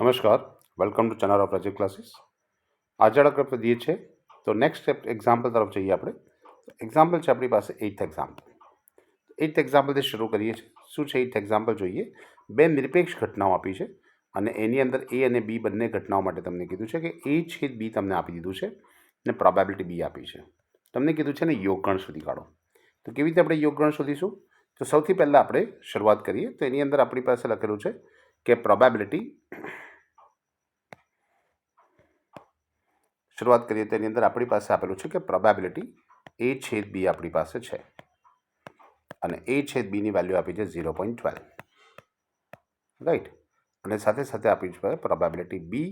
નમસ્કાર, welcome to channel of project classes. આજે આપણે દઈએ છે તો નેક્સ્ટ સ્ટેપ એક્ઝામ્પલ તરફ જઈએ આપણે. એક્ઝામ્પલ છે આપણી પાસે 8th એક્ઝામ્પલ. 8th એક્ઝામ્પલથી શરૂ કરીએ છીએ. શું છે 8th એક્ઝામ્પલ જોઈએ. બે નિરપેક્ષ ઘટનાઓ આપી છે અને એની અંદર એ અને બી બંને ઘટનાઓ માટે તમને કીધું છે કે એ છેદ બી તમને આપી દીધું છે અને પ્રોબેબિલિટી બી આપી છે. તમને કીધું છે ને યોગગણ શોધી કાઢો. તો કેવી રીતે આપણે યોગગણ શોધીશું? તો સૌથી પહેલાં આપણે શરૂઆત કરીએ તો એની અંદર આપણી પાસે લખેલું છે કે પ્રોબેબિલિટી શરૂઆત કરીએ તો એની અંદર આપણી પાસે આપેલું છે કે પ્રોબેબિલિટી એ છેદ બી આપણી પાસે છે અને એ છેદ બીની વેલ્યુ આપી છે 0.12, રાઈટ. અને સાથે સાથે આપણી છે પ્રોબેબિલિટી બી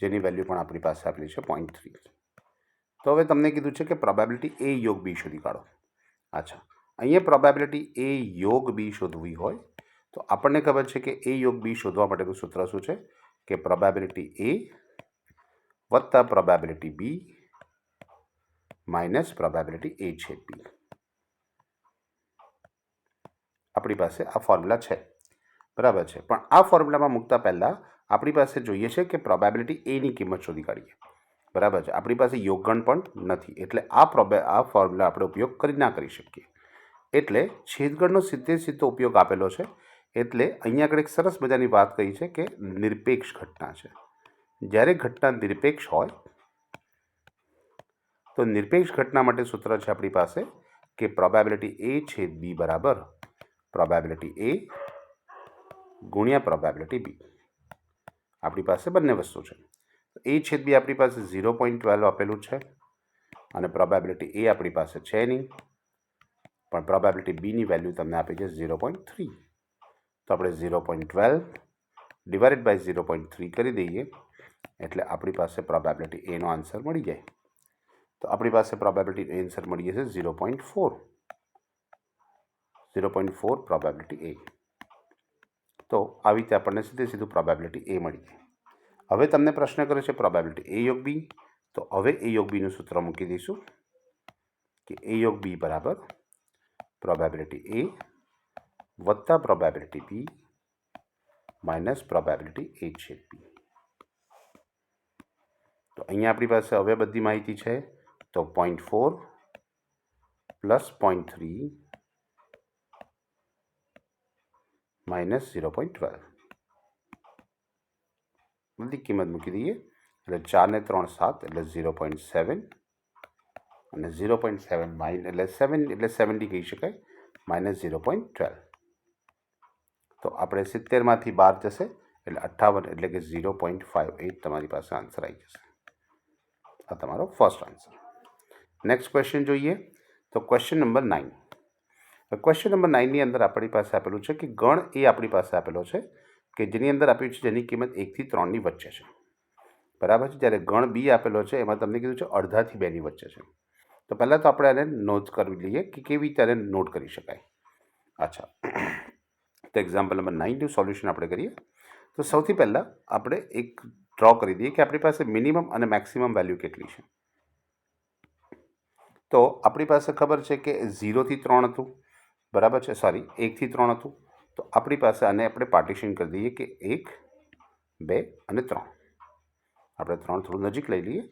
જેની વેલ્યુ પણ આપણી પાસે આપેલી છે 0.3. તો હવે તમને કીધું છે કે પ્રોબેબિલિટી એ યોગ બી શોધી કાઢો. અચ્છા, અહીંયા પ્રોબેબિલિટી એ યોગ બી શોધવી હોય તો આપણને ખબર છે કે એ યોગ બી શોધવા માટેનું સૂત્ર શું છે કે પ્રોબેબિલિટી એ વત્તા પ્રોબેબિલિટી બી માઇનસ પ્રોબેબિલિટી એ છેદ બી. આપણી પાસે આ ફોર્મ્યુલા છે, બરાબર છે. પણ આ ફોર્મ્યુલામાં મૂકતા પહેલાં આપણી પાસે જોઈએ છે કે પ્રોબેબિલિટી એની કિંમત શોધી કાઢીએ, બરાબર છે. આપણી પાસે યોગગણ પણ નથી એટલે આ ફોર્મ્યુલા આપણે ઉપયોગ ના કરી શકીએ. એટલે છેદગણનો સીધો ઉપયોગ આપેલો છે. એટલે અહીંયા આગળ એક સરસ મજાની વાત કહી છે કે નિરપેક્ષ ઘટના છે. જ્યારે ઘટના નિરપેક્ષ હોય તો નિરપેક્ષ ઘટના માટે સૂત્ર છે આપણી પાસે કે પ્રોબેબિલિટી એ છેદ બી બરાબર પ્રોબેબિલિટી એ ગુણ્યા પ્રોબેબિલિટી બી. આપણી પાસે બંને વસ્તુ છે. એ છેદ બી આપણી પાસે 0.12 આપેલું છે અને પ્રોબેબિલિટી એ આપણી પાસે છે નહીં, પણ પ્રોબેબિલિટી બીની વેલ્યુ તમને આપી છે 0.3. તો આપણે 0.12 ડિવાઇડેડ બાય 0.3 કરી દઈએ એટલે આપણી પાસે પ્રોબેબિલિટી એનો આન્સર મળી જાય. તો આપણી પાસે પ્રોબેબિલિટી આન્સર મળી જશે 0.4. 0.4 પ્રોબેબિલિટી એ. તો આવી રીતે આપણને સીધું પ્રોબેબિલિટી એ મળી જાય. હવે તમને પ્રશ્ન કરે છે પ્રોબેબિલિટી એ યોગ બી. તો હવે એ યોગ બીનું સૂત્ર મૂકી દઈશું કે એ યોગ બી બરાબર પ્રોબેબિલિટી એ વત્તા પ્રોબેબિલિટી બી માઇનસ પ્રોબેબિલિટી એ છેદ બી. તો અહીંયા આપણી પાસે હવે બધી માહિતી છે. તો 0.4 પ્લસ 0.3 માઇનસ 0.12 બધી કિંમત મૂકી દઈએ એટલે 4 ને 3 7 એટલે 0.7 અને 0.7 માઇનસ એટલે 7 એટલે 70 કહી શકાય માઇનસ 0.12. તો આપણે 70માંથી 12 જશે એટલે 58 એટલે કે 0.58 તમારી પાસે આન્સર આવી જશે. આ તમારો ફર્સ્ટ આન્સર. નેક્સ્ટ ક્વેશ્ચન જોઈએ તો ક્વેશ્ચન નંબર 9. ક્વેશ્ચન નંબર 9ની અંદર આપણી પાસે આપેલું છે કે ગણ એ આપણી પાસે આપેલો છે કે જેની અંદર આપ્યું છે જેની કિંમત 1 થી 3ની વચ્ચે છે, બરાબર છે. જ્યારે ગણ બી આપેલો છે એમાં તમને કીધું છે અડધાથી 2ની વચ્ચે છે. તો પહેલાં તો આપણે આને નોટ કરી લઈએ કે કેવી રીતે આને નોટ કરી શકાય. અચ્છા, તો એક્ઝામ્પલ નંબર 9નું સોલ્યુશન આપણે કરીએ. તો સૌથી પહેલાં આપણે એક ડ્રો કરી દઈએ કે આપણી પાસે મિનિમમ અને મેક્સિમમ વેલ્યુ કેટલી છે. તો આપણી પાસે ખબર છે કે 0થી 3 હતું, બરાબર છે. સોરી, 1થી 3 હતું. તો આપણી પાસે આને આપણે પાર્ટીશન કરી દઈએ કે 1, 2 અને 3. આપણે 3 થોડું નજીક લઈ લઈએ.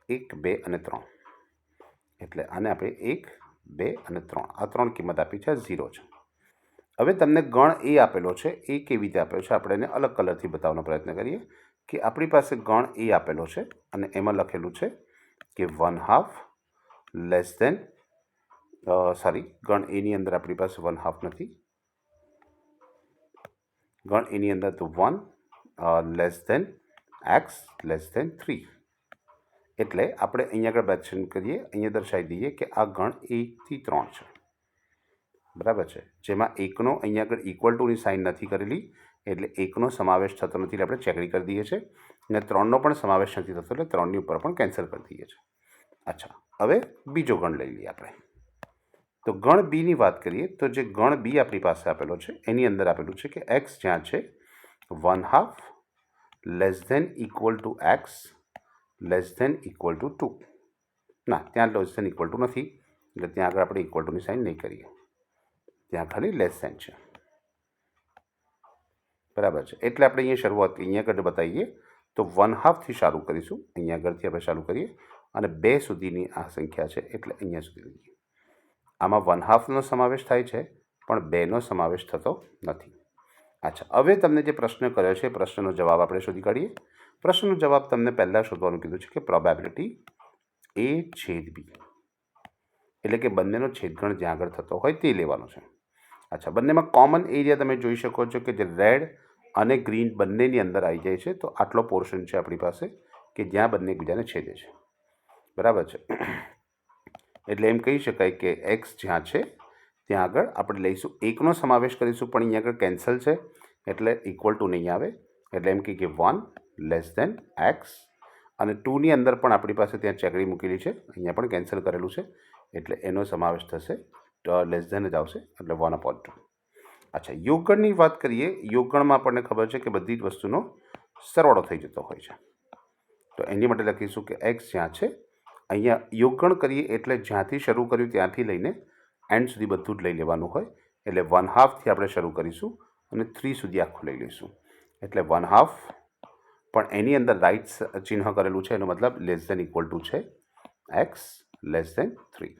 1, 2 અને 3 એટલે આને આપણે 1, 2 અને 3 આ 3 કિંમત આપી છે, 0 છે. હવે તમને ગણ એ આપેલો છે. એ કેવી રીતે આપેલો છે આપણે એને અલગ કલરથી બતાવવાનો પ્રયત્ન કરીએ કે આપણી પાસે ગણ એ આપેલો છે અને એમાં લખેલું છે કે 1/2 લેસ દેન સોરી, ગણ એની અંદર આપણી પાસે 1/2 નથી. ગણ એની અંદર તો 1 less than x less than 3. એટલે આપણે અહીંયા આગળ મેન્શન કરીએ, અહીંયા દર્શાવી દઈએ કે આ ગણ 1 થી 3 છે, બરાબર છે. જેમાં એકનો અહીંયા આગળ ઇક્વલ ટુની સાઇન નથી કરેલી એટલે એકનો સમાવેશ થતો નથી એટલે આપણે ચેકડી કરી દઈએ છીએ અને 3નો પણ સમાવેશ નથી થતો એટલે 3ની ઉપર પણ કેન્સલ કરી દઈએ છીએ. અચ્છા, હવે બીજો ગણ લઈ લઈએ આપણે. તો ગણ બીની વાત કરીએ તો જે ગણ બી આપણી પાસે આપેલો છે એની અંદર આપેલું છે કે એક્સ જ્યાં છે 1/2 less than equal to x less than equal to 2. ના, ત્યાં લેસ દેન ઇક્વલ ટુ નથી એટલે ત્યાં આગળ આપણે ઇક્વલ ટુની સાઇન નહીં કરીએ, ત્યાં ખાલી લેસ દેન છે. બરાબર છે. એટલે આપણે અહીંયા શરૂઆત અહીંયા આગળ બતાવીએ તો 1/2થી ચાલુ કરીશું. અહીંયા આગળથી આપણે ચાલુ કરીએ અને 2 સુધીની આ સંખ્યા છે એટલે અહીંયા સુધી લઈએ. આમાં 1/2નો સમાવેશ થાય છે પણ 2નો સમાવેશ થતો નથી. અચ્છા, હવે તમને જે પ્રશ્ન કર્યો છે પ્રશ્નનો જવાબ આપણે શોધી કાઢીએ. પ્રશ્નનો જવાબ તમને પહેલાં શોધવાનું કીધું છે કે પ્રોબેબિલિટી A/B, એટલે કે બંનેનો છેદગણ જ્યાં આગળ થતો હોય તે લેવાનો છે. અચ્છા, બંનેમાં કોમન એરિયા તમે જોઈ શકો છો કે જે રેડ અને ગ્રીન બંનેની અંદર આવી જાય છે. તો આટલો પોર્શન છે આપણી પાસે કે જ્યાં બંને એકબીજાને છેદે છે. બરાબર છે. એટલે એમ કહી શકાય કે એક્સ જ્યાં છે ત્યાં આગળ આપણે લઈશું 1નો સમાવેશ કરીશું પણ અહીંયા આગળ કેન્સલ છે એટલે ઇક્વલ ટુ નહીં આવે. એટલે એમ કે 1 લેસ દેન એક્સ, અને 2ની અંદર પણ આપણી પાસે ત્યાં ચેકડી મૂકેલી છે, અહીંયા પણ કેન્સલ કરેલું છે એટલે એનો સમાવેશ થશે લેસ દેન જ આવશે એટલે 1/2. અચ્છા, યોગગણની વાત કરીએ. યોગગણમાં આપણને ખબર છે કે બધી જ વસ્તુનો સરવાળો થઈ જતો હોય છે. તો એની માટે લખીશું કે એક્સ જ્યાં છે અહીંયા યોગગણ કરીએ એટલે જ્યાંથી શરૂ કર્યું ત્યાંથી લઈને એન્ડ સુધી બધું જ લઈ લેવાનું હોય. એટલે 1/2થી આપણે શરૂ કરીશું અને 3 સુધી આખું લઈ લઈશું. એટલે 1/2 પણ એની અંદર રાઇટ ચિહ્ન કરેલું છે, એનો મતલબ લેસ દેન ઇક્વલ ટુ છે એક્સ લેસ દેન 3.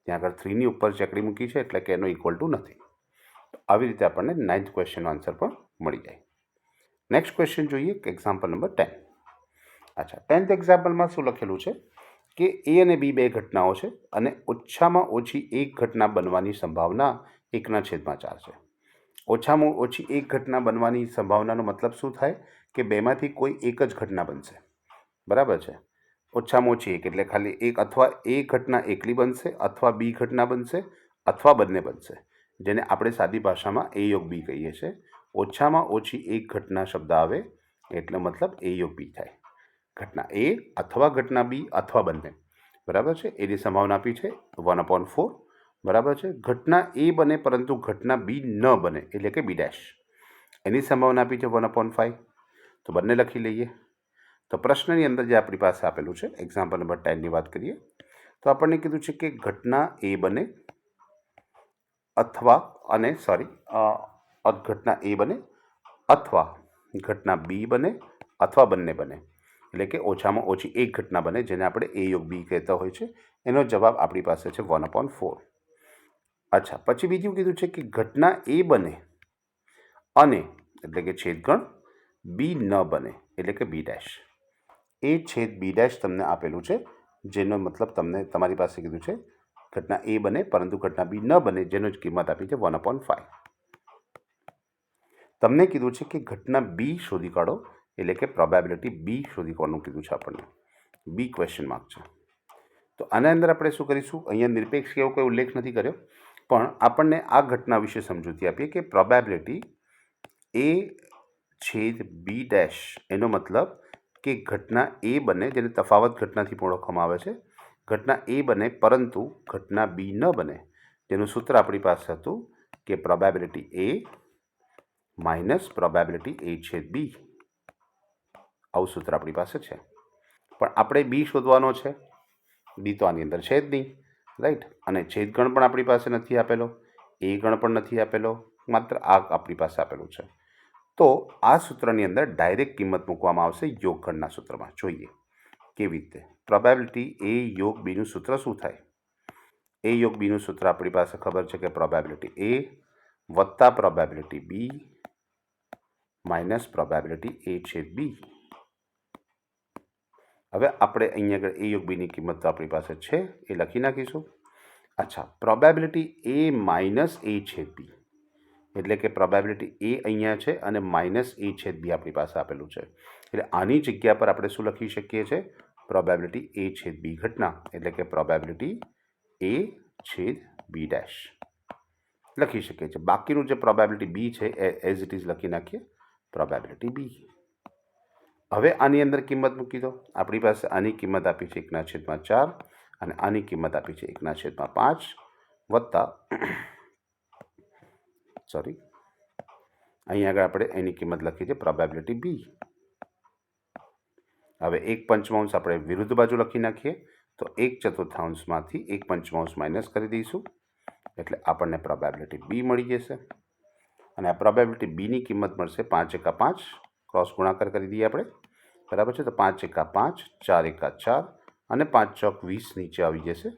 ત્યાં આગળ 3ની ઉપર ચેકડી મૂકી છે એટલે કે એનો ઇક્વલ ટુ નથી. આવી રીતે આપણને 9th ક્વેશ્ચનનો આન્સર પણ મળી જાય. નેક્સ્ટ ક્વેશ્ચન જોઈએ કે એક્ઝામ્પલ નંબર 10. અચ્છા, 10th એક્ઝામ્પલમાં શું લખેલું છે કે A અને B બે ઘટનાઓ છે અને ઓછામાં ઓછી એક ઘટના બનવાની સંભાવના 1/4 છે. ઓછામાં ઓછી એક ઘટના બનવાની સંભાવનાનો મતલબ શું થાય કે બેમાંથી કોઈ એક જ ઘટના બનશે. બરાબર છે. ઓછામાં ઓછી એક એટલે ખાલી એક, અથવા એ ઘટના એકલી બનશે અથવા બી ઘટના બનશે અથવા બંને બનશે, જેને આપણે સાદી ભાષામાં A/B કહીએ છીએ. ઓછામાં ઓછી એક ઘટના શબ્દ આવે એટલે મતલબ A/B થાય. ઘટના A અથવા ઘટના B અથવા બંને. બરાબર છે. એની સંભાવના આપી છે 1/4. બરાબર છે. ઘટના A બને પરંતુ ઘટના B ન બને એટલે કે B', એની સંભાવના આપી છે 1/5. તો બંને લખી લઈએ. તો પ્રશ્નની અંદર જે આપણી પાસે આપેલું છે એક્ઝામ્પલ નંબર 10ની વાત કરીએ તો આપણને કીધું છે કે ઘટના A બને અથવા ઘટના A બને અથવા ઘટના B બને અથવા બંને બને, એટલે કે ઓછામાં ઓછી એક ઘટના બને, જેને આપણે A/B કહેતા હોય છે. એનો જવાબ આપણી પાસે છે 1/4. અચ્છા, પછી બીજું કીધું છે કે ઘટના A બને અને એટલે કે છેદગણ B ન બને એટલે કે B'. A/B' તમને આપેલું છે, જેનો મતલબ તમને તમારી પાસે કીધું છે ઘટના A બને પરંતુ ઘટના B ન બને, જેનો જ કિંમત આપી છે 1/5. તમને કીધું છે કે ઘટના B શોધી કાઢો, એટલે કે પ્રોબેબિલિટી B શોધી કાઢવાનું કીધું છે આપણને. B ક્વેશ્ચન માર્ક છે. તો આના અંદર આપણે શું કરીશું, અહીંયા નિરપેક્ષ એવો કોઈ ઉલ્લેખ નથી કર્યો, પણ આપણને આ ઘટના વિશે સમજૂતી આપીએ કે પ્રોબેબિલિટી A/B' એનો મતલબ કે ઘટના A બને, જેને તફાવત ઘટનાથી પણ ઓળખવામાં આવે છે. ઘટના A બને પરંતુ ઘટના B ન બને, જેનું સૂત્ર આપણી પાસે હતું કે probability A minus probability A/B. આવું સૂત્ર આપણી પાસે છે. પણ આપણે B શોધવાનો છે. B તો આની અંદર છે જ નહીં, રાઈટ. અને છેદગણ પણ આપણી પાસે નથી આપેલો, A ગણ પણ નથી આપેલો, માત્ર આ આપણી પાસે આપેલું છે. તો આ સૂત્રની અંદર ડાયરેક્ટ કિંમત મૂકવામાં આવશે યોગગણના સૂત્રમાં. જોઈએ કેવી રીતે. પ્રોબેબિલિટી A/Bનું સૂત્ર શું થાય? A/Bનું સૂત્ર આપણી પાસે ખબર છે કે પ્રોબેબિલિટી A વત્તા probability B minus probability A/B. હવે આપણે અહીંયા આગળ A/Bની કિંમત તો આપણી પાસે છે, એ લખી નાખીશું. અચ્છા, પ્રોબેબિલિટી A માઇનસ A/B એટલે કે પ્રોબેબિલિટી A અહીંયા છે અને માઇનસ A/B આપણી પાસે આપેલું છે. એટલે આની જગ્યા પર આપણે શું લખી શકીએ છીએ? પ્રોબેબિલિટી A/B ઘટના, એટલે કે પ્રોબેબિલિટી A/B' લખી શકીએ છીએ. બાકીનું જે પ્રોબેબિલિટી B છે એ એઝ ઇટ ઇઝ લખી નાખીએ, પ્રોબેબિલિટી B. હવે આની અંદર કિંમત મૂકી દો. આપણી પાસે આની કિંમત આપી છે 1/4 અને આની કિંમત આપી છે 1/5 વત્તા અહીં આગળ આપણે એની કિંમત લખી છે પ્રોબેબિલિટી B. હવે 1/5 આપણે વિરુદ્ધ બાજુ લખી નાખીએ તો 1/4માંથી 1/5 માઇનસ કરી દઈશું એટલે આપણને પ્રોબેબિલિટી B મળી જશે. અને આ પ્રોબેબિલિટી બીની કિંમત મળશે 5 એકા 5, ક્રોસ ગુણાકાર કરી દઈએ આપણે, બરાબર છે. તો 5 એકા 5, 4 એકા 4 અને 5 ચોક 20 નીચે આવી જશે,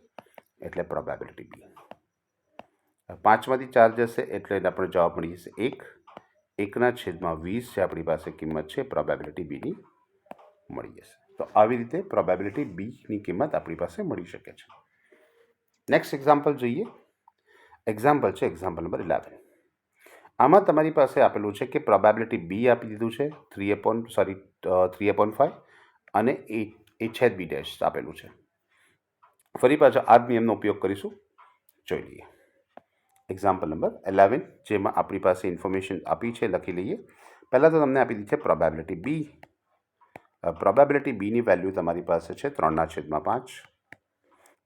એટલે પ્રોબેબિલિટી બી. 5માંથી 4 જશે એટલે આપણને જવાબ મળી જશે 1. 1/20 જે આપણી પાસે કિંમત છે પ્રોબેબિલિટી બીની મળી જશે. તો આવી રીતે પ્રોબેબિલિટી બીની કિંમત આપણી પાસે મળી શકે છે. નેક્સ્ટ એક્ઝામ્પલ જોઈએ. એક્ઝામ્પલ છે એક્ઝામ્પલ નંબર 11. આમાં તમારી પાસે આપેલું છે કે પ્રોબેબિલિટી બી આપી દીધું છે 3/5 અને એ છેદ બી ડેશ આપેલું છે. ફરી પાછા આ જ નિયમનો ઉપયોગ કરીશું. જોઈ લઈએ એક્ઝામ્પલ નંબર 11, જેમાં આપણી પાસે ઇન્ફોર્મેશન આપી છે, લખી લઈએ. પહેલાં તો તમને આપી દીધી છે પ્રોબેબિલિટી બી. પ્રોબેબિલિટી બીની વેલ્યુ તમારી પાસે છે 3/5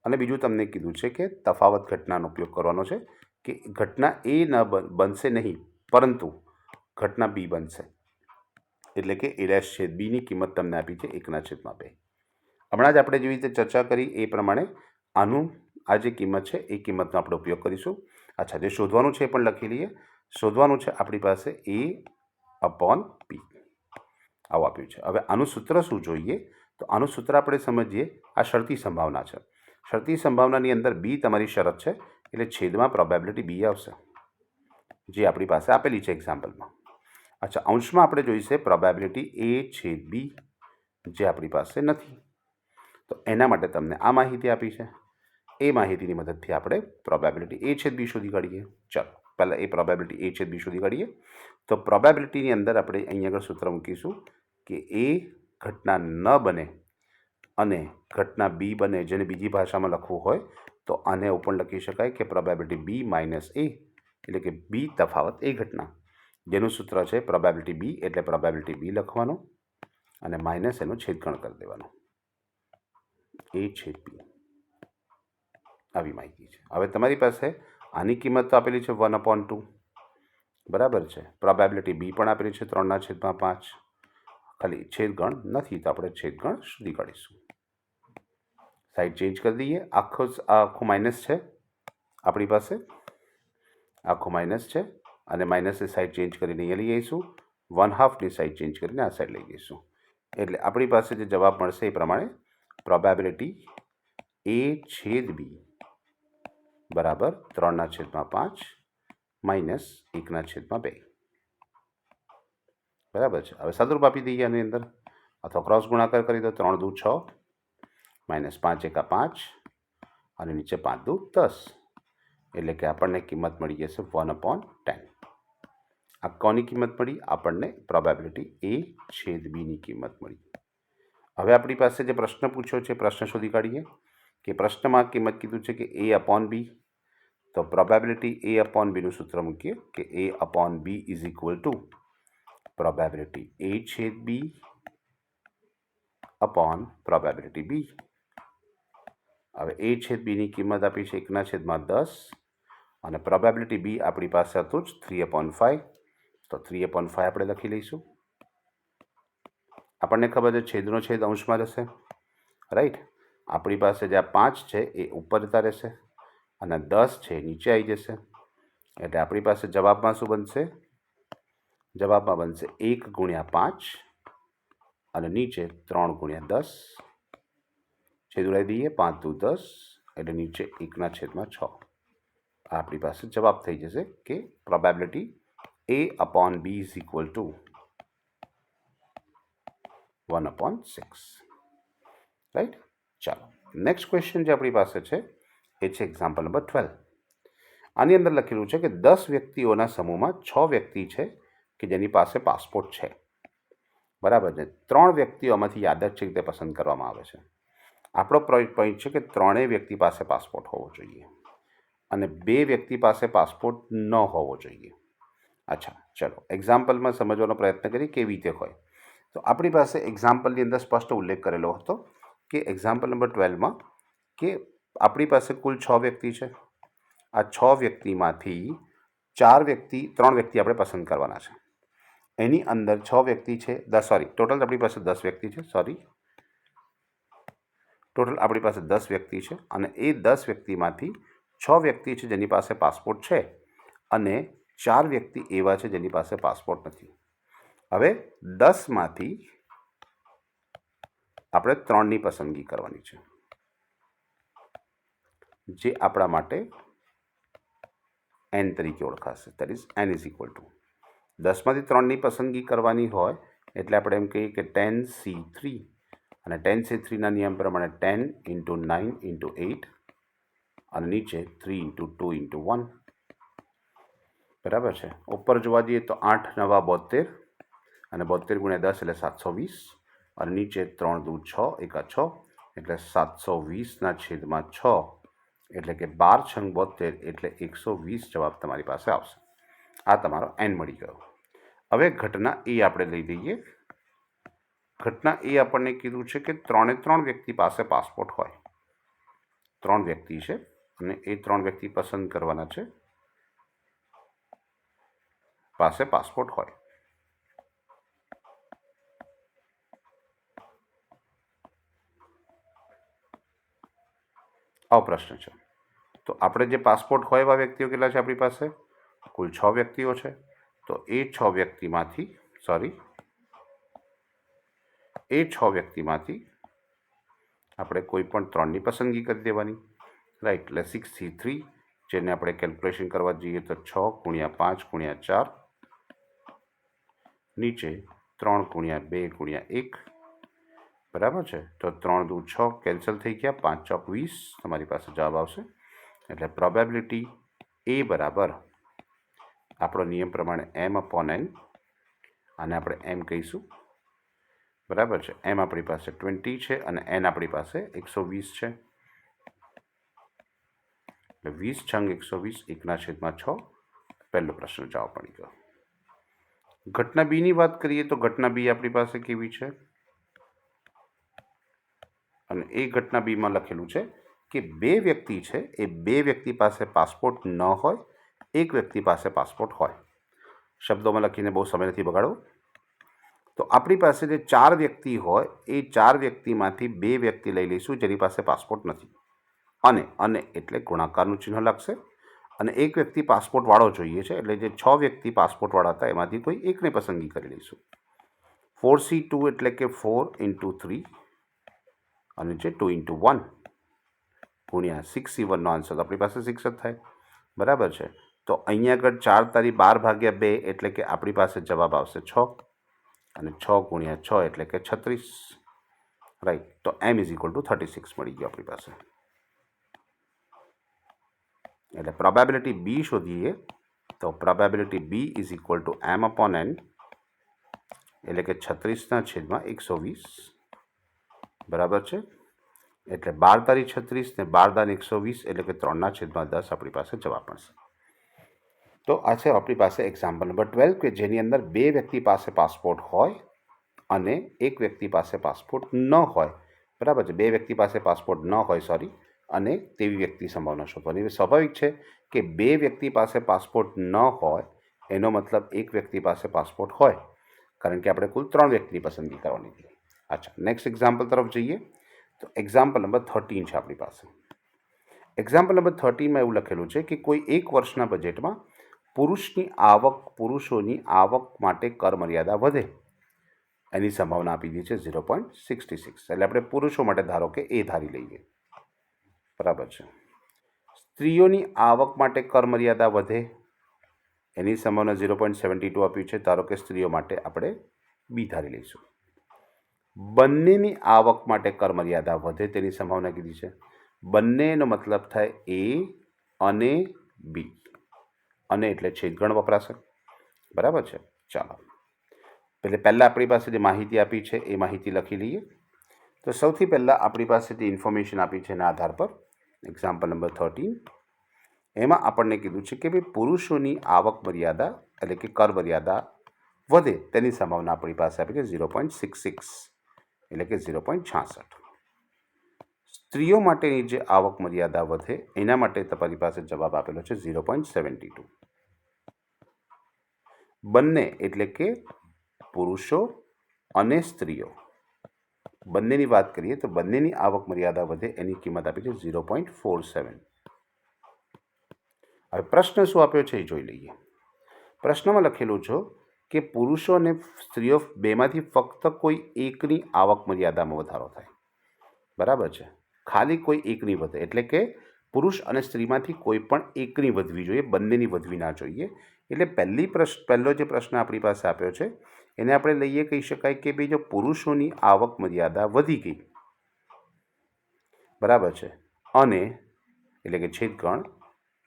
અને બીજું તમને કીધું છે કે તફાવત ઘટનાનો ઉપયોગ કરવાનો છે, કે ઘટના એ ન બનશે નહીં, પરંતુ ઘટના બી બનશે, એટલે કે A'/Bની કિંમત તમને આપી છે 1/2. હમણાં જ આપણે જેવી રીતે ચર્ચા કરી એ પ્રમાણે આ જે કિંમત છે એ કિંમતનો આપણે ઉપયોગ કરીશું. અચ્છા, જે શોધવાનું છે એ પણ લખી લઈએ. શોધવાનું છે આપણી પાસે A/P આવું આપ્યું છે. હવે આનું સૂત્ર શું જોઈએ? તો આનું સૂત્ર આપણે સમજીએ. આ શરતી સંભાવના છે. શરતી સંભાવનાની અંદર બી તમારી શરત છે, એટલે છેદમાં પ્રોબેબિલિટી બી આવશે, જે આપણી પાસે આપેલી છે એક્ઝામ્પલમાં. અચ્છા, અંશમાં આપણે જોઈશે પ્રોબેબિલિટી A/B, જે આપણી પાસે નથી. તો એના માટે તમને આ માહિતી આપી છે. એ માહિતીની મદદથી આપણે પ્રોબેબિલિટી A/B શોધી કાઢીએ. ચાલો પહેલાં એ પ્રોબેબિલિટી A/B શોધી કાઢીએ. તો પ્રોબેબિલિટીની અંદર આપણે અહીંયા આગળ સૂત્ર મૂકીશું કે એ ઘટના ન બને અને ઘટના બી બને, જેને બીજી ભાષામાં લખવું હોય તો આને એવું પણ લખી શકાય કે પ્રોબેબિલિટી બી માઇનસ એ, એટલે કે બી તફાવત એ ઘટના, જેનું સૂત્ર છે પ્રોબેબિલિટી બી, એટલે પ્રોબેબિલિટી બી લખવાનો અને માઇનસ એનો છેદગણ કરી દેવાનો, A/B. આવી માહિતી છે. હવે તમારી પાસે આની કિંમત તો આપેલી છે 1/2, બરાબર છે. પ્રોબેબિલિટી બી પણ આપેલી છે 3/5. ખાલી છેદગણ નથી, તો આપણે છેદગણ શોધી કાઢીશું. સાઈડ ચેન્જ કરી દઈએ. આખું માઇનસ છે આપણી પાસે, આખું માઇનસ છે અને માઇનસની સાઈડ ચેન્જ કરીને અહીંયા લઈ આવીશું. 1/2ની સાઈડ ચેન્જ કરીને આ સાઈડ લઈ જઈશું, એટલે આપણી પાસે જે જવાબ મળશે એ પ્રમાણે પ્રોબેબિલિટી A/B બરાબર 3/5 માઇનસ 1/2. બરાબર છે. હવે સદરૂપ આપી દઈએ આની અંદર, અથવા ક્રોસ ગુણાકાર કરી દો. 3 દુ 6 માઇનસ 5 એકા 5 અને નીચે 5 દુ 10, એટલે કે આપણને કિંમત મળી જશે 1/10. આ કોની કિંમત મળી? આપણને પ્રોબેબિલિટી A/Bની કિંમત મળી. હવે આપણી પાસે જે પ્રશ્ન પૂછ્યો છે, પ્રશ્ન શોધી કાઢીએ કે પ્રશ્નમાં કિંમત કીધું છે કે A/B. તો પ્રોબેબિલિટી A/Bનું સૂત્ર મૂકીએ કે A/B is equal to probability A/B upon probability B. હવે A/Bની કિંમત આપી છે 1/10 અને પ્રોબેબિલિટી બી આપણી પાસે હતું જ 3/5. તો 3/5 આપણે લખી લઈશું. આપણને ખબર છે છેદનો છેદ અંશમાં રહેશે, રાઈટ. આપણી પાસે જે આ 5 છે એ ઉપર જતા રહેશે અને 10 છે નીચે આવી જશે, એટલે આપણી પાસે જવાબમાં શું બનશે? જવાબમાં બનશે 1/5 અને નીચે 3/10. છેદ ઉડાવી દઈએ. 5 દુ 10, એટલે નીચે 1/6. આપણી પાસે જવાબ થઈ જશે કે probability A/B is equal two 1/6. Right. ચાલો નેક્સ્ટ ક્વેશ્ચન જે આપણી પાસે છે એ છે એક્ઝામ્પલ નંબર 12. આની અંદર લખેલું છે કે 10 વ્યક્તિઓના સમૂહમાં 6 વ્યક્તિ છે કે જેની પાસે પાસપોર્ટ છે, બરાબર છે. 3 વ્યક્તિઓમાંથી યાદચ્છિક રીતે પસંદ કરવામાં આવે છે. આપણો પોઈન્ટ છે કે 3 વ્યક્તિ પાસે પાસપોર્ટ હોવો જોઈએ અને 2 વ્યક્તિ પાસે પાસપોર્ટ ન હોવો જોઈએ. અચ્છા, ચલો એક્ઝામ્પલમાં સમજવાનો પ્રયત્ન કરીએ કેવી રીતે હોય. તો આપણી પાસે એક્ઝામ્પલની અંદર સ્પષ્ટ ઉલ્લેખ કરેલો હતો કે એક્ઝામ્પલ નંબર 12માં કે આપણી પાસે કુલ 6 વ્યક્તિ છે. આ 6 વ્યક્તિમાંથી 3 વ્યક્તિ આપણે પસંદ કરવાના છે. એની અંદર 6 વ્યક્તિ છે, ટોટલ આપણી પાસે 10 વ્યક્તિ છે. ટોટલ આપણી પાસે 10 વ્યક્તિ છે અને એ 10 વ્યક્તિમાંથી 6 વ્યક્તિ છે જેની પાસે પાસપોર્ટ છે અને 4 વ્યક્તિ એવા છે જેની પાસે પાસપોર્ટ નથી. હવે 10માંથી આપણે 3ની પસંદગી કરવાની છે, જે આપણા માટે n તરીકે ઓળખાશે. That is n is equal to 10માંથી 3ની પસંદગી કરવાની હોય એટલે આપણે એમ કહીએ કે 10C3, અને 10C3ના નિયમ પ્રમાણે 10 × 9 × 8 અને નીચે 3 × 2 × 1. બરાબર છે. ઉપર જોવા જઈએ તો 8 × 9 = 72 અને 72 × 10 એટલે 720 અને નીચે 3 × 2 = 6 × 6 એટલે 720/6 એટલે કે 12 × 72 એટલે 120 જવાબ તમારી પાસે આવશે. આ તમારો n મળી ગયો. હવે ઘટના એ આપણે લઈ લઈએ. ઘટના એ આપણને કીધું છે કે 3 વ્યક્તિ પાસે પાસપોર્ટ હોય. 3 વ્યક્તિ છે અને એ 3 વ્યક્તિ પસંદ કરવાના છે પાસે પાસપોર્ટ હોય. આવો પ્રશ્ન છે. તો આપણે જે પાસપોર્ટ હોય એવા વ્યક્તિઓ કેટલા છે આપણી પાસે? કુલ 6 વ્યક્તિઓ છે. તો એ 6 વ્યક્તિમાંથી આપણે કોઈ પણ 3ની પસંદગી કરી દેવાની. રાઈટ. એટલે 6C3, જેને આપણે કેલ્ક્યુલેશન કરવા જઈએ તો 6 × 5 × 4 નીચે 3 × 2 × 1. બરાબર છે. તો 3 × 2 = 6 કેન્સલ થઈ ગયા. 5 × 4 = 20 તમારી પાસે જવાબ આવશે. એટલે પ્રોબેબિલિટી એ બરાબર આપણો નિયમ પ્રમાણે m/n, આને આપણે m કહીશું. બરાબર છે. m આપણી પાસે 20 છે અને n આપણી પાસે 120 છે. એટલે 20 × 120 1/6. પહેલો પ્રશ્ન જવાબ મળી ગયો. ઘટના બીની વાત કરીએ તો ઘટના બી આપણી પાસે કેવી છે? અને એ ઘટના બીમાં લખેલું છે કે 2 વ્યક્તિ છે, એ 2 વ્યક્તિ પાસે પાસપોર્ટ ન હોય, એક વ્યક્તિ પાસે પાસપોર્ટ હોય. શબ્દોમાં લખીને બહુ સમય નથી બગાડવો. તો આપણી પાસે જે 4 વ્યક્તિ હોય એ 4 વ્યક્તિમાંથી 2 વ્યક્તિ લઈ લઈશું જેની પાસે પાસપોર્ટ નથી. અને એટલે ગુણાકારનું ચિહ્ન લાગશે. અને એક વ્યક્તિ પાસપોર્ટવાળો જોઈએ છે, એટલે જે 6 વ્યક્તિ પાસપોર્ટવાળા હતા એમાંથી કોઈ એકને પસંદગી કરી લઈશું. 4C2 એટલે કે 4 × 3 અને જે 2 × 1 ગુણ્યા 6C1નો આન્સર તો આપણી પાસે 6 જ થાય. બરાબર છે. તો અહીંયા આગળ 4 તારી 12/2 એટલે કે આપણી પાસે જવાબ આવશે 6 અને 6 × 6 એટલે કે 36. રાઈટ. તો m = 36 મળી ગયો આપણી પાસે. એટલે પ્રોબેબિલિટી બી શોધીએ તો પ્રોબેબિલિટી બી = m/n એટલે કે 36/120. બરાબર છે. એટલે 12 તારી 36 ને 12 દાન 120 એટલે કે 3/10 આપણી પાસે જવાબ મળશે. તો આ છે આપણી પાસે એક્ઝામ્પલ નંબર 12 કે જેની અંદર 2 વ્યક્તિ પાસે પાસપોર્ટ હોય અને એક વ્યક્તિ પાસે પાસપોર્ટ ન હોય. બરાબર છે. 2 વ્યક્તિ પાસે પાસપોર્ટ ન હોય અને તેવી વ્યક્તિ સંભાવના શોધવાની. સ્વાભાવિક છે કે 2 વ્યક્તિ પાસે પાસપોર્ટ ન હોય એનો મતલબ એક વ્યક્તિ પાસે પાસપોર્ટ હોય, કારણ કે આપણે કુલ 3 વ્યક્તિની પસંદગી કરવાની હતી. અચ્છા, નેક્સ્ટ એક્ઝામ્પલ તરફ જઈએ. તો એક્ઝામ્પલ નંબર 13 છે આપણી પાસે. એક્ઝામ્પલ નંબર 13માં એવું લખેલું છે કે કોઈ 1 વર્ષના બજેટમાં પુરુષોની આવક માટે કર મર્યાદા વધે એની સંભાવના આપી દી છે 0.66. એટલે આપણે પુરુષો માટે ધારો કે એ ધારી લઈએ. બરાબર છે. સ્ત્રીઓની આવક માટે કર મર્યાદા વધે એની સંભાવના 0.72 આપ્યું છે. ધારો કે સ્ત્રીઓ માટે આપણે બી ધારી લઈશું. બંનેની આવક માટે કર મર્યાદા વધે તેની સંભાવના કીધી છે. બંનેનો મતલબ થાય એ અને બી. અને એટલે છેદગણ વપરાશે. બરાબર છે. ચાલો, પહેલાં આપણી પાસે જે માહિતી આપી છે એ માહિતી લખી લઈએ. તો સૌથી પહેલાં આપણી પાસે જે ઇન્ફોર્મેશન આપી છે એના આધાર પર એક્ઝામ્પલ નંબર 13 એમાં આપણને કીધું છે કે ભાઈ પુરુષોની આવક મર્યાદા એટલે કે કર મર્યાદા વધે તેની સંભાવના આપણી પાસે આપી છે 0.66 એટલે કે 0.66. સ્ત્રીઓ માટેની જે આવક મર્યાદા વધે એના માટે તમારી પાસે જવાબ આપેલો છે 0.72. બંને એટલે કે પુરુષો અને સ્ત્રીઓ બંનેની વાત કરીએ તો બંનેની આવક મર્યાદા વધે એની કિંમત આપી છે 0.47. હવે પ્રશ્ન શું આપ્યો છે એ જોઈ લઈએ. પ્રશ્નમાં લખેલું છે કે પુરુષો અને સ્ત્રીઓ બેમાંથી ફક્ત કોઈ એકની આવક મર્યાદામાં વધારો થાય. બરાબર છે, ખાલી કોઈ એકની વધે, એટલે કે પુરુષ અને સ્ત્રીમાંથી કોઈ પણ એકની વધવી જોઈએ, બંનેની વધવી ના જોઈએ. એટલે પહેલો જે પ્રશ્ન આપણી પાસે આપ્યો છે એને આપણે લઈએ, કહી શકાય કે ભાઈ જો પુરુષોની આવક મર્યાદા વધી ગઈ, બરાબર છે, અને એટલે કે છેદગણ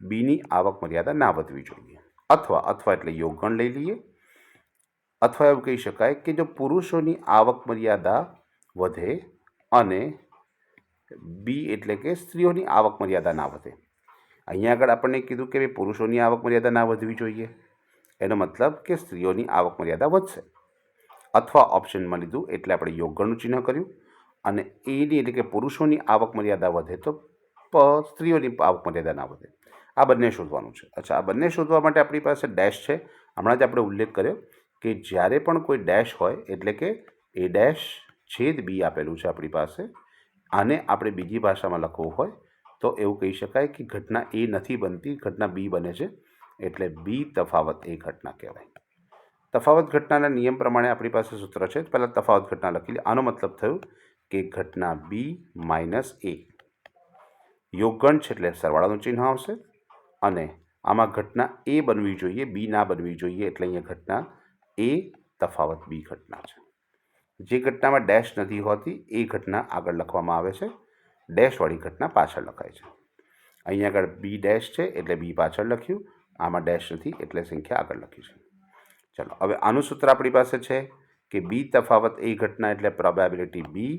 બીની આવક મર્યાદા ના વધવી જોઈએ, અથવા એટલે યોગગણ લઈ લઈએ, અથવા એવું કહી શકાય કે જો પુરુષોની આવક મર્યાદા વધે અને બી એટલે કે સ્ત્રીઓની આવક મર્યાદા ના વધે. અહીંયા આગળ આપણને કીધું કે ભાઈ પુરુષોની આવક મર્યાદા ના વધવી જોઈએ, એનો મતલબ કે સ્ત્રીઓની આવક મર્યાદા વધશે. અથવા ઓપ્શનમાં લીધું એટલે આપણે યોગગણનું ચિહ્ન કર્યું, અને એની એટલે કે પુરુષોની આવક મર્યાદા વધે તો સ્ત્રીઓની આવક મર્યાદા ના વધે. આ બંને શોધવાનું છે. અચ્છા, આ બંને શોધવા માટે આપણી પાસે ડેશ છે. હમણાં જ આપણે ઉલ્લેખ કર્યો કે જ્યારે પણ કોઈ ડેશ હોય એટલે કે એ ડેશ છેદ બી આપેલું છે આપણી પાસે, આને આપણે બીજી ભાષામાં લખવું હોય તો એવું કહી શકાય કે ઘટના એ નથી બનતી, ઘટના બી બને છે, એટલે બી તફાવત એ ઘટના કહેવાય. તફાવત ઘટનાના નિયમ પ્રમાણે આપણી પાસે સૂત્ર છે. પહેલાં તફાવત ઘટના લખી લે. આનો મતલબ થયું કે ઘટના બી માઇનસ એ, યોગગણ છે એટલે સરવાળાનું ચિહ્ન આવશે, અને આમાં ઘટના એ બનવી જોઈએ, બી ના બનવી જોઈએ, એટલે અહીંયા ઘટના એ તફાવત બી ઘટના છે. જે ઘટનામાં ડેશ નથી હોતી એ ઘટના આગળ લખવામાં આવે છે, ડેશવાળી ઘટના પાછળ લખાય છે. અહીંયા આગળ બી ડેશ છે એટલે બી પાછળ લખ્યું, આમાં ડેશ નથી એટલે સંખ્યા આગળ લખી છે. ચાલો, હવે આનું સૂત્ર આપણી પાસે છે કે બી તફાવત એ ઘટના એટલે પ્રોબેબિલિટી બી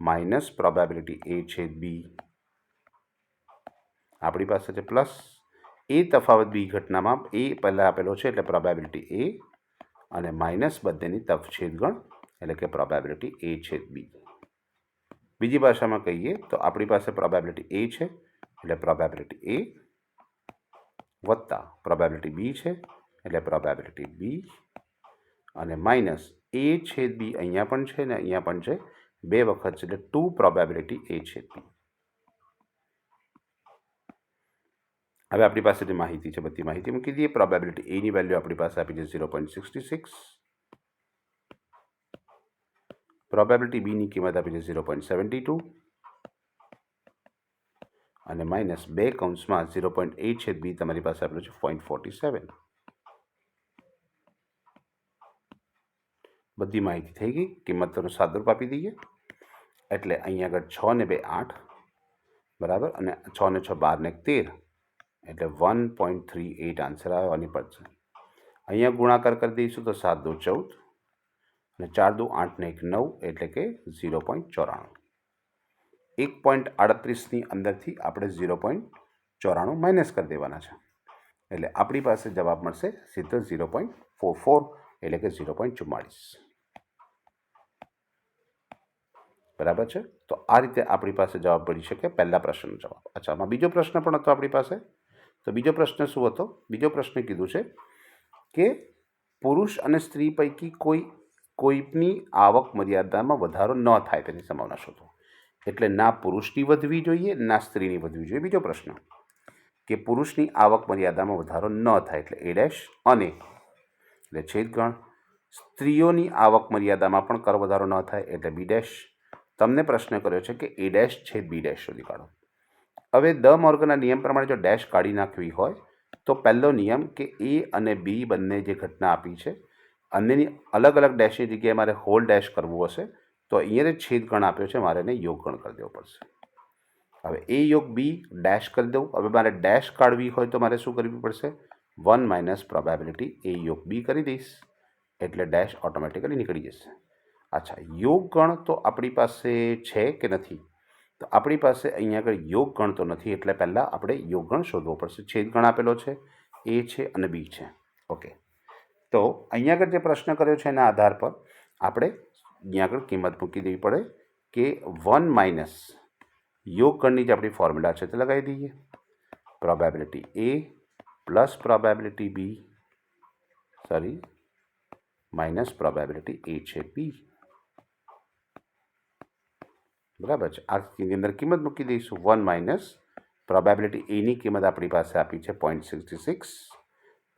માઇનસ પ્રોબેબિલિટી એ છેદ બી. આપણી પાસે છે પ્લસ એ તફાવત બી ઘટનામાં એ પહેલાં આપેલો છે એટલે પ્રોબેબિલિટી એ, અને માઇનસ બંનેની છેદગણ એટલે કે પ્રોબેબિલિટી એ છેદ બી. બીજી ભાષામાં કહીએ તો આપણી પાસે પ્રોબેબિલિટી એ છે એટલે પ્રોબેબિલિટી એ, વત્તા પ્રોબેબિલિટી બી છે એટલે પ્રોબેબિલિટી બી, અને માઇનસ એ છેદ બી અહીંયા પણ છે ને અહીંયા પણ છે, બે વખત છે એટલે 2 પ્રોબેબિલિટી એ છેદ બી. હવે આપણી પાસે જે માહિતી છે બધી માહિતી મૂકી દઈએ. પ્રોબેબિલિટી એની વેલ્યુ આપણી પાસે આપી છે 0.66, પ્રોબેબિલિટી બીની કિંમત આપી છે 0.72, અને માઇનસ 2 કૌંસમાં 0.8 છેદ બી તમારી પાસે આપેલું છે 0.47. બધી માહિતી થઈ ગઈ. કિંમતોનું સાદુરૂપ આપી દઈએ એટલે અહીંયા આગળ 6 ને 2 8, બરાબર, અને 6 ને 6 12 ને 13 એટલે 1.38 આન્સર આવ્યો આની પર છે. અહીંયા ગુણાકાર કરી દઈશું તો 7 દુ 14 અને 4 દુ 8 ને 1 9 એટલે કે 0.94. 1.38ની અંદરથી આપણે 0.94 માઇનસ કરી દેવાના છે, એટલે આપણી પાસે જવાબ મળશે સીધો 0.44 એટલે કે 0.44. બરાબર છે. તો આ રીતે આપણી પાસે જવાબ મળી શકે પહેલા પ્રશ્નનો જવાબ. અચ્છા, આમાં બીજો પ્રશ્ન પણ હતો આપણી પાસે. તો બીજો પ્રશ્ન શું હતો? બીજો પ્રશ્ન કીધું છે કે પુરુષ અને સ્ત્રી પૈકી કોઈની આવક મર્યાદામાં વધારો ન થાય તેની સંભાવના શોધો. એટલે ના પુરુષની વધવી જોઈએ ના સ્ત્રીની વધવી જોઈએ. બીજો પ્રશ્ન કે પુરુષની આવક મર્યાદામાં વધારો ન થાય એટલે એ ડેશ, અને એટલે છેદગણ સ્ત્રીઓની આવક મર્યાદામાં પણ કર વધારો ન થાય એટલે બી ડેશ. તમને પ્રશ્ન કર્યો છે કે એ ડેશ છે બી ડેશ શોધી કાઢો. હવે દ મોર્ગનના નિયમ પ્રમાણે જો ડેશ કાઢી નાખવી હોય તો પહેલો નિયમ કે એ અને બી બંને જે ઘટના આપી છે બંનેની અલગ અલગ ડેશની જગ્યાએ મારે હોલ ડેશ કરવું હશે તો અહીંયા જે છેદગણ આપ્યો છે મારે એને યોગગણ કરી દેવો પડશે. હવે એ યોગ બી ડેશ કરી દઉં. હવે મારે ડેશ કાઢવી હોય તો મારે શું કરવી પડશે? 1 માઇનસ પ્રોબેબિલિટી એ યોગ બી કરી દઈશ એટલે ડેશ ઓટોમેટિકલી નીકળી જશે. અચ્છા, યોગગણ તો આપણી પાસે છે કે નથી? તો આપણી પાસે અહીંયા આગળ યોગગણ તો નથી એટલે પહેલાં આપણે યોગગણ શોધવો પડશે. છેદગણ આપેલો છે, એ છે અને બી છે. ઓકે, તો અહીંયા આગળ જે પ્રશ્ન કર્યો છે એના આધાર પર આપણે અહીંયા આગળ કિંમત મૂકી દેવી પડે કે 1 માઇનસ યોગગણની જે આપણી ફોર્મ્યુલા છે તે લગાવી દઈએ. પ્રોબેબિલિટી એ પ્લસ પ્રોબેબિલિટી બી, સોરી, માઇનસ પ્રોબેબિલિટી એ છે બી. બરાબર છે. આની અંદર કિંમત મૂકી દઈશું. 1 માઇનસ પ્રોબેબિલિટી એની કિંમત આપણી પાસે આપી છે 0.66,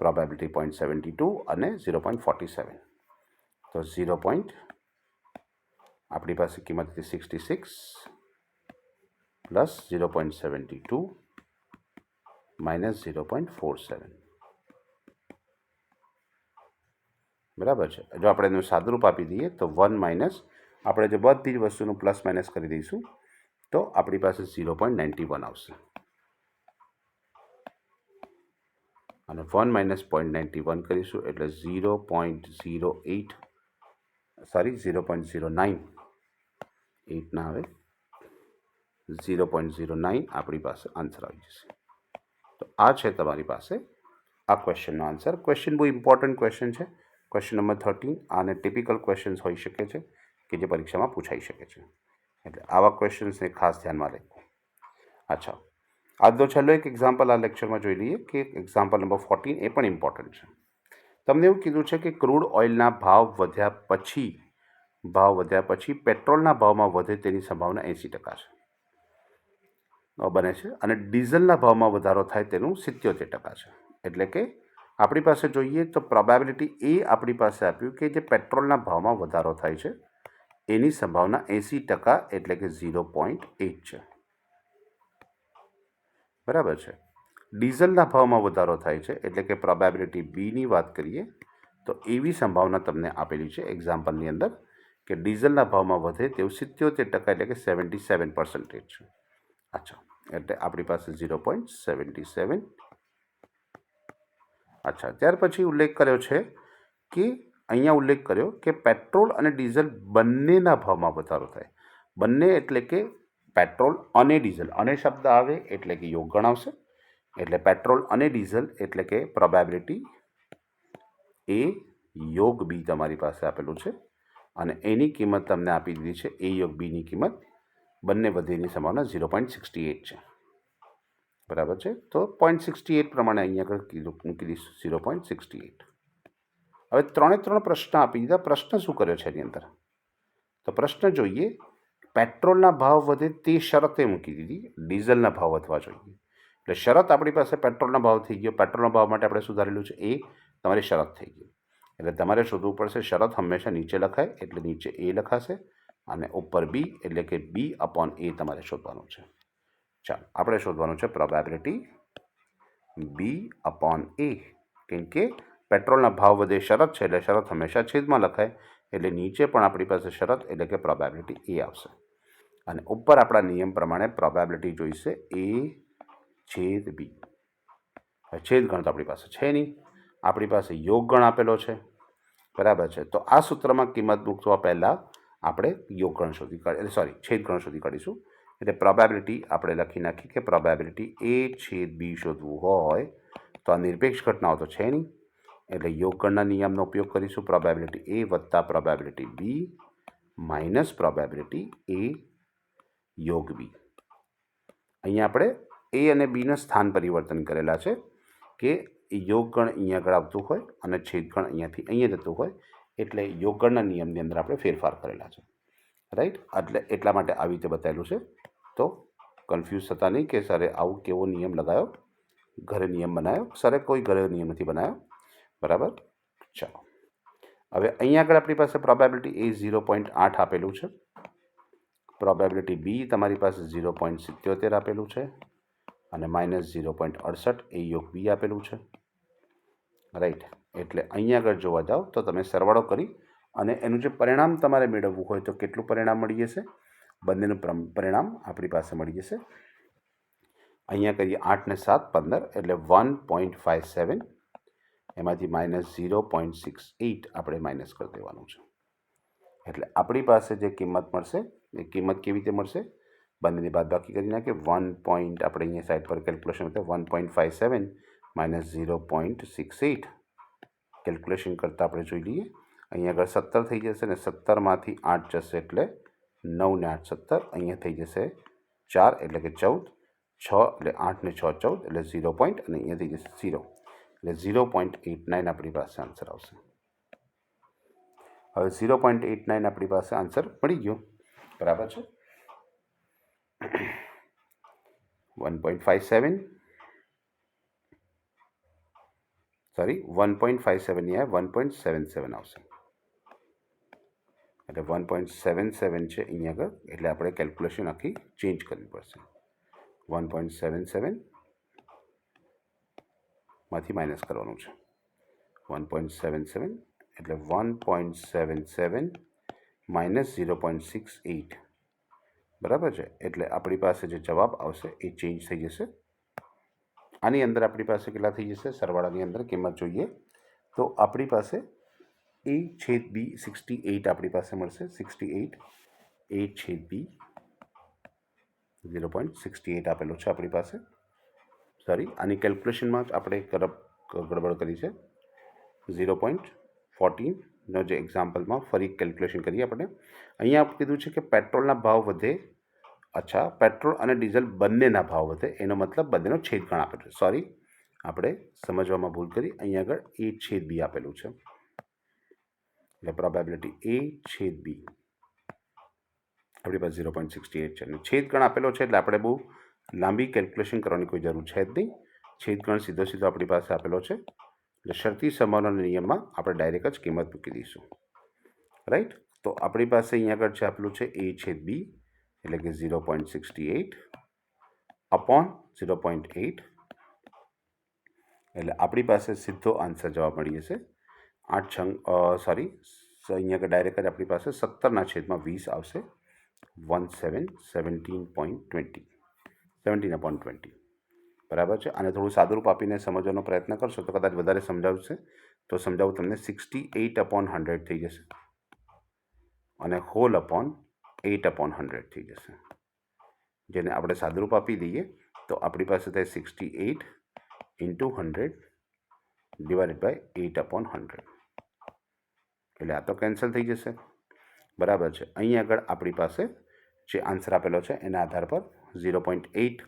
પ્રોબેબિલિટી 0.72 અને 0.47. તો 0. આપણી પાસે કિંમત હતી 66 પ્લસ 0.72 માઇનસ 0.47. બરાબર છે. જો આપણે એનું સાદુરૂપ આપી દઈએ તો 1 માઇનસ આપણે જે બધી જ વસ્તુનું પ્લસ માઇનસ કરી દઈશું તો આપણી પાસે 0.91 આવશે અને 1 માઇનસ 0.91 કરીશું એટલે 0.08 સોરી 0.09 8 ના આવે 0.09 આપણી પાસે આન્સર આવી જશે. તો આ છે તમારી પાસે આ ક્વેશ્ચનનો આન્સર. ક્વેશ્ચન બહુ ઇમ્પોર્ટન્ટ ક્વેશ્ચન છે. ક્વેશ્ચન નંબર 13 આને ટિપિકલ ક્વેશ્ચન્સ હોઈ શકે છે કે જે પરીક્ષામાં પૂછાઈ શકે છે. એટલે આવા ક્વેશ્ચન્સને ખાસ ધ્યાનમાં લેવું. અચ્છા, આજનો છેલ્લો એક એક્ઝામ્પલ આ લેક્ચરમાં જોઈ લઈએ કે એક્ઝામ્પલ નંબર 14 એ પણ ઇમ્પોર્ટન્ટ છે. તમને એવું કીધું છે કે ક્રૂડ ઓઇલના ભાવ વધ્યા પછી પેટ્રોલના ભાવમાં વધે તેની સંભાવના 80% છે બને છે અને ડીઝલના ભાવમાં વધારો થાય તેનું 77% છે. એટલે કે આપણી પાસે જોઈએ તો પ્રોબેબિલિટી એ આપણી પાસે આપ્યું કે જે પેટ્રોલના ભાવમાં વધારો થાય છે એની સંભાવના 80% એટલે કે 0.8 છે. બરાબર છે. ડીઝલના ભાવમાં વધારો થાય છે એટલે કે પ્રોબેબિલિટી બીની વાત કરીએ તો એવી સંભાવના તમને આપેલી છે એક્ઝામ્પલની અંદર કે ડીઝલના ભાવમાં વધે તેવું 77% એટલે કે 77% છે. અચ્છા, એટલે આપણી પાસે 0.77. અચ્છા, ત્યાર પછી ઉલ્લેખ કર્યો છે કે અહીંયા ઉલ્લેખ કર્યો કે પેટ્રોલ અને ડીઝલ બંનેના ભાવમાં વધારો થાય. બંને એટલે કે પેટ્રોલ અને ડીઝલ, અને શબ્દ આવે એટલે કે યોગ ગણાવશે. એટલે પેટ્રોલ અને ડીઝલ એટલે કે પ્રોબેબિલિટી એ યોગ બી તમારી પાસે આપેલું છે અને એની કિંમત તમને આપી દીધી છે એ યોગ બીની કિંમત બંને વધેની સંભાવના 0.68 છે. બરાબર છે. તો 0.68 પ્રમાણે અહીંયા આગળ મૂકી દઈશું 0.68. હવે 3 પ્રશ્ન આપી દીધા. પ્રશ્ન શું કર્યો છે એની અંદર? તો પ્રશ્ન જોઈએ, પેટ્રોલના ભાવ વધે તે શરતે મૂકી દીધી, ડીઝલના ભાવ વધવા જોઈએ. એટલે શરત આપણી પાસે પેટ્રોલના ભાવ થઈ ગયો. પેટ્રોલના ભાવ માટે આપણે સુધારેલું છે એ તમારી શરત થઈ ગઈ. એટલે તમારે શોધવું પડશે શરત હંમેશા નીચે લખાય એટલે નીચે એ લખાશે અને ઉપર બી એટલે કે B/A તમારે શોધવાનું છે. ચાલો, આપણે શોધવાનું છે પ્રોબેબિલિટી B/A. કેમ કે પેટ્રોલના ભાવ વધે શરત છે એટલે શરત હંમેશા છેદમાં લખાય એટલે નીચે પણ આપણી પાસે શરત એટલે કે પ્રોબેબિલિટી A આવશે અને ઉપર આપણા નિયમ પ્રમાણે પ્રોબેબિલિટી જોઈશે A/B. છેદ ગણ તો આપણી પાસે છે નહીં, આપણી પાસે યોગ ગણ આપેલો છે. બરાબર છે. તો આ સૂત્રમાં કિંમત મૂકવા પહેલાં આપણે યોગ ગણ છેદ ગણ શોધી કાઢીશું. એટલે પ્રોબેબિલિટી આપણે લખી નાખી કે પ્રોબેબિલિટી A/B શોધવું હોય તો આ નિરપેક્ષ ઘટનાઓ તો છે નહીં એટલે યોગગણના નિયમનો ઉપયોગ કરીશું. પ્રોબેબિલિટી A વત્તા probability B minus probability A યોગ B. અહીંયા આપણે A અને Bના સ્થાન પરિવર્તન કરેલા છે કે યોગગણ અહીંયા આગળ આવતું હોય અને છેદગણ અહીંયાથી અહીંયા જતું હોય એટલે યોગગણના નિયમની અંદર આપણે ફેરફાર કરેલા છે. રાઈટ? એટલે એટલા માટે આવી રીતે બતાવેલું છે. તો કન્ફ્યુઝ થતા નહીં કે સરે આવું કેવો નિયમ લગાવ્યો, ઘરે નિયમ બનાવ્યો. સરે કોઈ ઘરે નિયમ નથી બનાવ્યો. બરાબર? ચાલો, હવે અહીંયા આગળ આપણી પાસે પ્રોબેબિલિટી A 0.8 આપેલું છે. પ્રોબેબિલિટી બી તમારી પાસે 0.77 આપેલું છે અને માઇનસ 0.68 એ યોગ બી આપેલું છે. રાઈટ? એટલે અહીંયા આગળ જોવા જાઓ તો તમે સરવાળો કરી અને એનું જે પરિણામ તમારે મેળવવું હોય તો કેટલું પરિણામ મળી જશે? બંનેનું પરિણામ આપણી પાસે મળી જશે. અહીંયા કરીએ 8 ને 7 15 એટલે 1.57. એમાંથી માઇનસ 0.68 આપણે માઇનસ કરી દેવાનું છે. એટલે આપણી પાસે જે કિંમત મળશે એ કિંમત કેવી રીતે મળશે? બંનેની બાદબાકી કરી નાખીએ. 1. આપણે અહીંયા સાઈડ પર કેલ્ક્યુલેશન કરતા 1.57 માઇનસ 0.68 કેલ્ક્યુલેશન કરતાં આપણે જોઈ લઈએ. અહીંયા આગળ 17 થઈ જશે ને 17માંથી 8 જશે એટલે 9 ને 8 17. અહીંયા થઈ જશે 4 એટલે કે 14, 6 એટલે 8 ને 6 14 એટલે 0 પોઈન્ટ અને અહીંયા થઈ જશે 0 એટલે 0.89 આપણી પાસે આન્સર આવશે. હવે 0.89 આપણી પાસે આન્સર મળી ગયો. બરાબર છે? 1.57 સોરી 1.57 નહીં આવે, 1.77 આવશે. એટલે 1.77 છે અહીંયા આગળ, એટલે આપણે કેલ્ક્યુલેશન આખી ચેન્જ કરવી પડશે. 1.77 માંથી માઇનસ કરવાનું છે. 1.77 એટલે 1.77 માઇનસ 0.68 બરાબર છે. એટલે આપણી પાસે જે જવાબ આવશે એ ચેન્જ થઈ જશે. આની અંદર આપણી પાસે કેટલા થઈ જશે? સરવાળાની અંદર કિંમત જોઈએ તો આપણી પાસે A/B 68 આપણી પાસે મળશે. 68 A/B 0.68 આપેલો છે આપણી પાસે. સોરી, આની કેલ્ક્યુલેશનમાં જ આપણે ગડબડ કરી છે. 0.14નો જે એક્ઝામ્પલમાં ફરી કેલ્ક્યુલેશન કરીએ આપણે. અહીંયા કીધું છે કે પેટ્રોલના ભાવ વધે. અચ્છા, પેટ્રોલ અને ડીઝલ બંનેના ભાવ વધે, એનો મતલબ બંનેનો છેદગણ આપેલો છે. સોરી, આપણે સમજવામાં ભૂલ કરી. અહીંયા આગળ A/B આપેલું છે, એટલે પ્રોબેબિલિટી A/B આપણી પાસે 0.68 છે અને છેદગણ આપેલો છે, એટલે આપણે બહુ લાંબી કેલ્ક્યુલેશન કરવાની કોઈ જરૂર છે જ નહીં. છેદગણ સીધો આપણી પાસે આપેલો છે, એટલે શરતી સંભાવનાના નિયમમાં આપણે ડાયરેક્ટ જ કિંમત મૂકી દઈશું. રાઈટ. તો આપણી પાસે અહીંયા આગળ છે આપેલું છે A/B એટલે કે 0.68 અપોન 0.8, એટલે આપણી પાસે સીધો આન્સર જવાબ મળી જશે અહીંયા આગળ ડાયરેક્ટ જ આપણી પાસે 17/20 આવશે. 17/20 બરાબર છે. અને થોડું સાદુરૂપ આપીને સમજવાનો પ્રયત્ન કરશો તો કદાચ વધારે સમજાવશે. તો સમજાવું તમને. 68/100 થઈ જશે અને હોલ અપોન 8/100 થઈ જશે. જેને આપણે સાદુરૂપ આપી દઈએ તો આપણી પાસે થાય 68 × 100 ડિવાઇડેડ બાય 8/100. એટલે આ તો કેન્સલ થઈ જશે. બરાબર છે. અહીં આગળ આપણી પાસે જે આન્સર આપેલો છે એના આધાર પર 0.8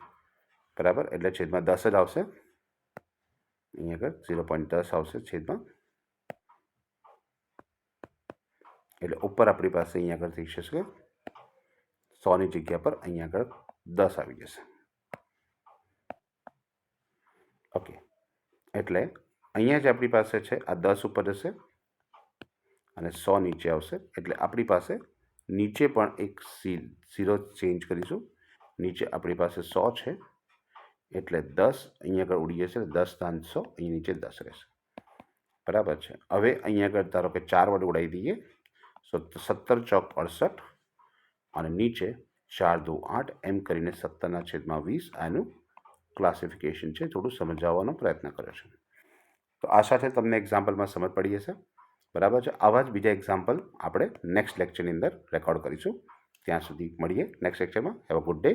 બરાબર, એટલે છેદમાં 10 જ આવશે. અહીં આગળ 0.10 આવશે છેદમાં, એટલે ઉપર આપણી પાસે અહીં આગળ થઈ જશે 100ની જગ્યા પર અહીં આગળ 10 આવી જશે. ઓકે, એટલે અહીંયા જ આપણી પાસે છે આ 10 ઉપર જશે અને 100 નીચે આવશે. એટલે આપણી પાસે નીચે પણ એક 0 ચેન્જ કરીશું. નીચે આપણી પાસે 100 છે, એટલે 10 અહીંયા આગળ ઉડી જશે. 10 × 100 અહીં નીચે 10 રહેશે. બરાબર છે. હવે અહીંયા આગળ ધારો કે 4 વડે ઉડાવી દઈએ. 17 ચોક 68 અને નીચે 4 દુ 8 એમ કરીને 17/20 આનું ક્લાસિફિકેશન છે. થોડું સમજાવવાનો પ્રયત્ન કર્યો છે. તો આ સાથે તમને એક્ઝામ્પલમાં સમજ પડી જશે. બરાબર છે. આવા જ બીજા એક્ઝામ્પલ આપણે નેક્સ્ટ લેક્ચરની અંદર રેકોર્ડ કરીશું. ત્યાં સુધી મળીએ નેક્સ્ટ લેક્ચરમાં. Have a good day.